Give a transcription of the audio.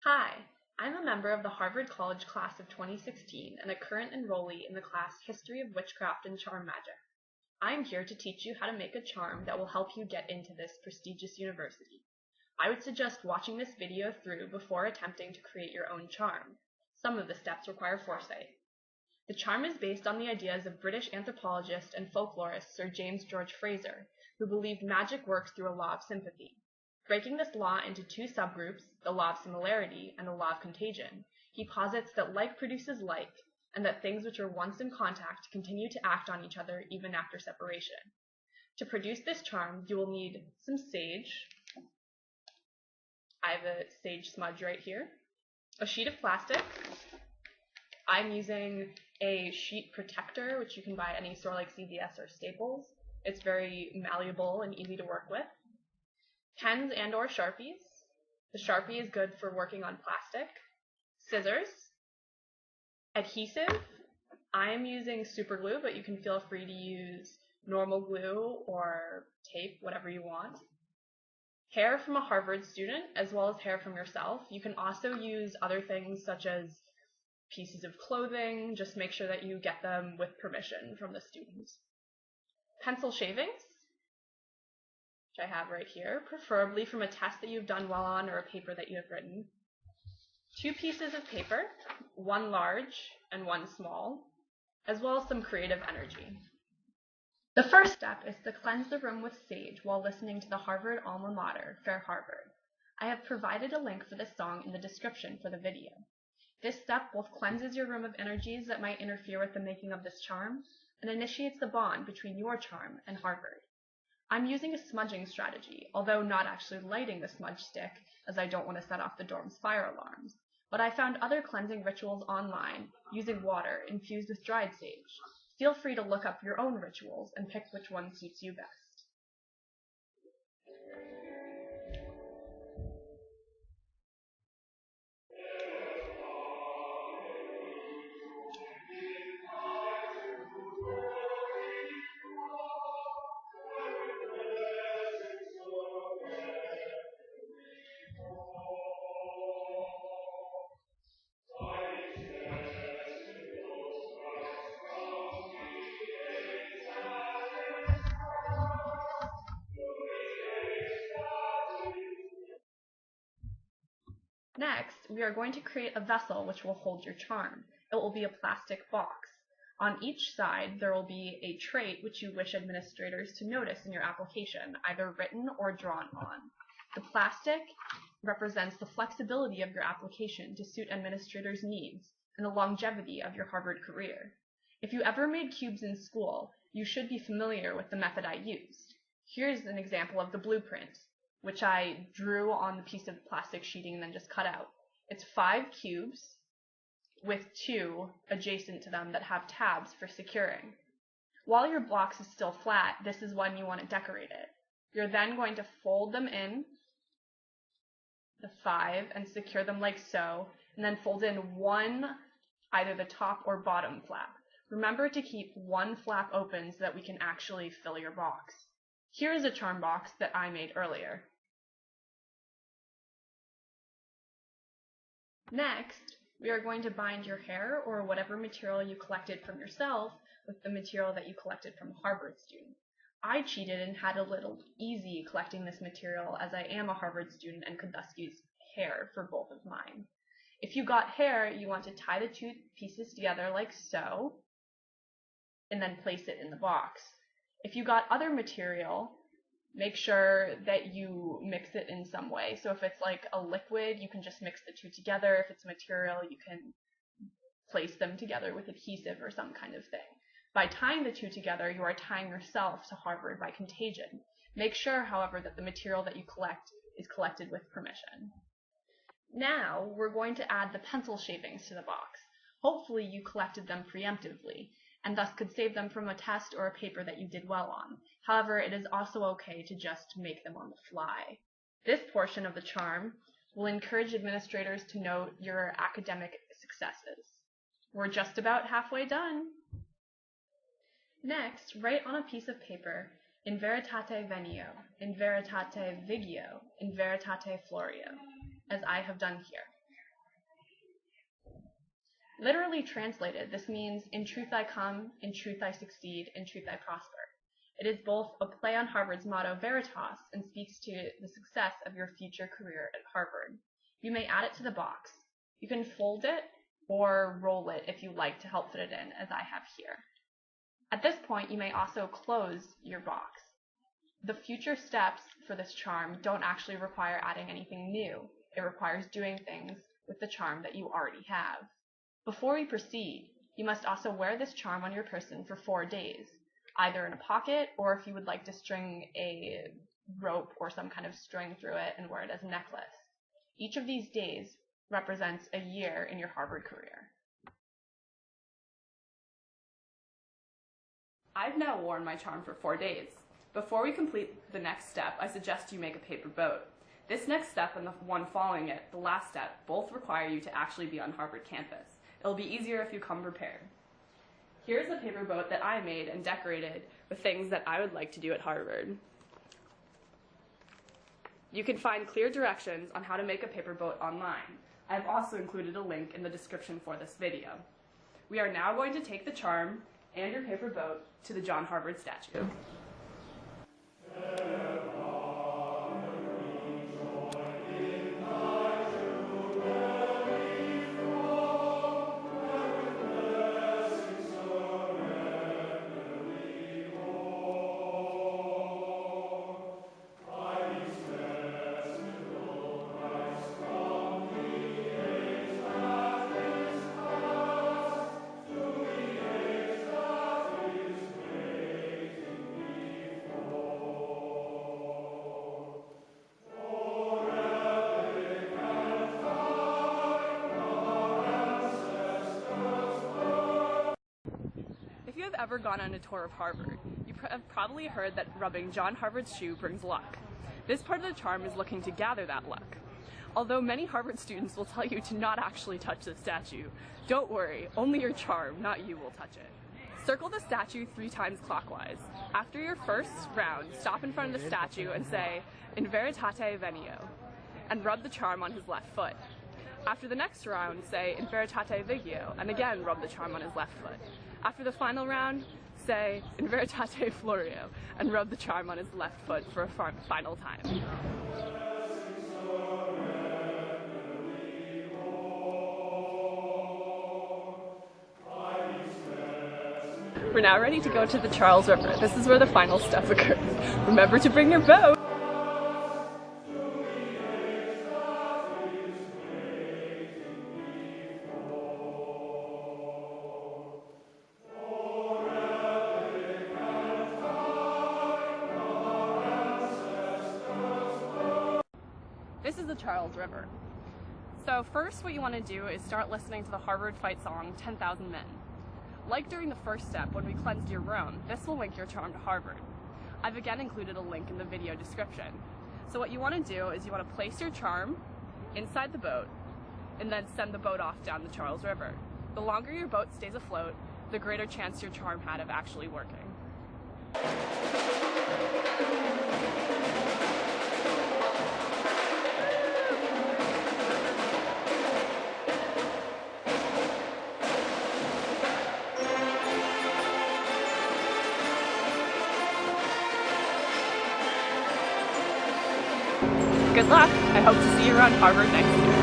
Hi, I'm a member of the Harvard College class of 2016 and a current enrollee in the class History of Witchcraft and Charm Magic. I am here to teach you how to make a charm that will help you get into this prestigious university. I would suggest watching this video through before attempting to create your own charm. Some of the steps require foresight. The charm is based on the ideas of British anthropologist and folklorist Sir James George Frazer, who believed magic works through a law of sympathy. Breaking this law into two subgroups, the law of similarity and the law of contagion, he posits that like produces like, and that things which are once in contact continue to act on each other even after separation. To produce this charm, you will need some sage. I have a sage smudge right here. A sheet of plastic. I'm using a sheet protector, which you can buy at any store like CVS or Staples. It's very malleable and easy to work with. Pens and or Sharpies. The Sharpie is good for working on plastic. Scissors. Adhesive. I am using super glue, but you can feel free to use normal glue or tape, whatever you want. Hair from a Harvard student, as well as hair from yourself. You can also use other things such as pieces of clothing. Just make sure that you get them with permission from the students. Pencil shavings, which I have right here, preferably from a test that you've done well on or a paper that you have written. Two pieces of paper, one large and one small, as well as some creative energy. The first step is to cleanse the room with sage while listening to the Harvard alma mater, Fair Harvard. I have provided a link for this song in the description for the video. This step both cleanses your room of energies that might interfere with the making of this charm and initiates the bond between your charm and Harvard. I'm using a smudging strategy, although not actually lighting the smudge stick, as I don't want to set off the dorm's fire alarms, but I found other cleansing rituals online using water infused with dried sage. Feel free to look up your own rituals and pick which one suits you best. Next, we are going to create a vessel which will hold your charm. It will be a plastic box. On each side, there will be a trait which you wish administrators to notice in your application, either written or drawn on. The plastic represents the flexibility of your application to suit administrators' needs and the longevity of your Harvard career. If you ever made cubes in school, you should be familiar with the method I used. Here's an example of the blueprint, which I drew on the piece of plastic sheeting and then just cut out. It's 5 cubes with 2 adjacent to them that have tabs for securing. While your box is still flat, this is when you want to decorate it. You're then going to fold them in, the 5, and secure them like so, and then fold in one, either the top or bottom flap. Remember to keep one flap open so that we can actually fill your box. Here is a charm box that I made earlier. Next, we are going to bind your hair or whatever material you collected from yourself with the material that you collected from a Harvard student. I cheated and had a little easy collecting this material as I am a Harvard student and could thus use hair for both of mine. If you got hair, you want to tie the two pieces together like so, and then place it in the box. If you got other material, make sure that you mix it in some way. So if it's like a liquid, you can just mix the two together. If it's material, you can place them together with adhesive or some kind of thing. By tying the two together, you are tying yourself to Harvard by contagion. Make sure, however, that the material that you collect is collected with permission. Now, we're going to add the pencil shavings to the box. Hopefully you collected them preemptively, and thus could save them from a test or a paper that you did well on. However, it is also okay to just make them on the fly. This portion of the charm will encourage administrators to note your academic successes. We're just about halfway done. Next, write on a piece of paper, in veritate venio, in veritate vigio, in veritate florio, as I have done here. Literally translated, this means, in truth I come, in truth I succeed, in truth I prosper. It is both a play on Harvard's motto Veritas and speaks to the success of your future career at Harvard. You may add it to the box. You can fold it or roll it if you like to help fit it in, as I have here. At this point, you may also close your box. The future steps for this charm don't actually require adding anything new. It requires doing things with the charm that you already have. Before we proceed, you must also wear this charm on your person for 4 days, either in a pocket or if you would like to string a rope or some kind of string through it and wear it as a necklace. Each of these days represents a year in your Harvard career. I've now worn my charm for 4 days. Before we complete the next step, I suggest you make a paper boat. This next step and the one following it, the last step, both require you to actually be on Harvard campus. It'll be easier if you come prepared. Here's a paper boat that I made and decorated with things that I would like to do at Harvard. You can find clear directions on how to make a paper boat online. I've also included a link in the description for this video. We are now going to take the charm and your paper boat to the John Harvard statue. If you have ever gone on a tour of Harvard, you have probably heard that rubbing John Harvard's shoe brings luck. This part of the charm is looking to gather that luck. Although many Harvard students will tell you to not actually touch the statue, don't worry, only your charm, not you, will touch it. Circle the statue 3 times clockwise. After your first round, stop in front of the statue and say, "In veritate venio," and rub the charm on his left foot. After the next round, say, "In veritate vigio," and again rub the charm on his left foot. After the final round, say, "In veritate florio," and rub the charm on his left foot for a final time. We're now ready to go to the Charles River. This is where the final step occurs. Remember to bring your boat! This is the Charles River. So first what you want to do is start listening to the Harvard fight song, 10,000 Men. Like during the first step when we cleansed your room, this will link your charm to Harvard. I've again included a link in the video description. So what you want to do is you want to place your charm inside the boat and then send the boat off down the Charles River. The longer your boat stays afloat, the greater chance your charm had of actually working. Good luck! I hope to see you around Harvard next year.